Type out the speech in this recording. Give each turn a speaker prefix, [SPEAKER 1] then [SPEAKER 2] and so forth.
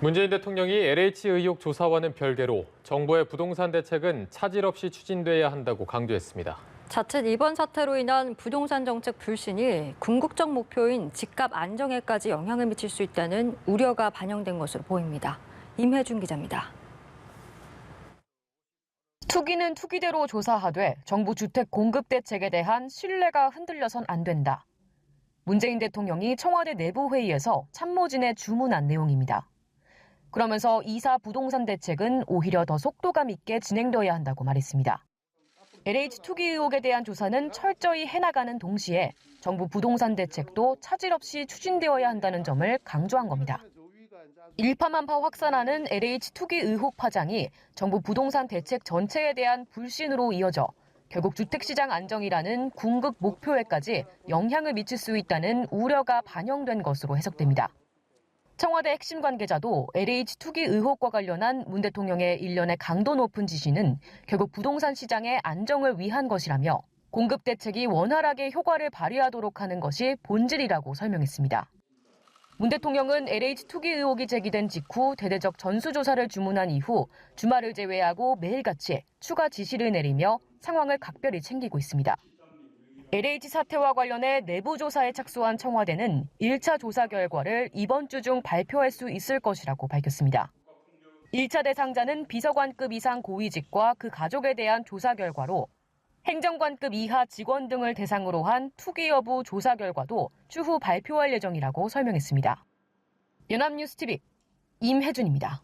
[SPEAKER 1] 문재인 대통령이 LH 의혹 조사와는 별개로 정부의 부동산 대책은 차질 없이 추진돼야 한다고 강조했습니다.
[SPEAKER 2] 자칫 이번 사태로 인한 부동산 정책 불신이 궁극적 목표인 집값 안정에까지 영향을 미칠 수 있다는 우려가 반영된 것으로 보입니다. 임혜준 기자입니다.
[SPEAKER 3] 투기는 투기대로 조사하되 정부 주택 공급 대책에 대한 신뢰가 흔들려선 안 된다. 문재인 대통령이 청와대 내부 회의에서 참모진에 주문한 내용입니다. 그러면서 2사 부동산 대책은 오히려 더 속도감 있게 진행되어야 한다고 말했습니다. LH 투기 의혹에 대한 조사는 철저히 해나가는 동시에 정부 부동산 대책도 차질 없이 추진되어야 한다는 점을 강조한 겁니다. 일파만파 확산하는 LH 투기 의혹 파장이 정부 부동산 대책 전체에 대한 불신으로 이어져 결국 주택시장 안정이라는 궁극 목표에까지 영향을 미칠 수 있다는 우려가 반영된 것으로 해석됩니다. 청와대 핵심 관계자도 LH 투기 의혹과 관련한 문 대통령의 일련의 강도 높은 지시는 결국 부동산 시장의 안정을 위한 것이라며 공급 대책이 원활하게 효과를 발휘하도록 하는 것이 본질이라고 설명했습니다. 문 대통령은 LH 투기 의혹이 제기된 직후 대대적 전수조사를 주문한 이후 주말을 제외하고 매일같이 추가 지시를 내리며 상황을 각별히 챙기고 있습니다. LH 사태와 관련해 내부 조사에 착수한 청와대는 1차 조사 결과를 이번 주 중 발표할 수 있을 것이라고 밝혔습니다. 1차 대상자는 비서관급 이상 고위직과 그 가족에 대한 조사 결과로 행정관급 이하 직원 등을 대상으로 한 투기 여부 조사 결과도 추후 발표할 예정이라고 설명했습니다. 연합뉴스TV 임혜준입니다.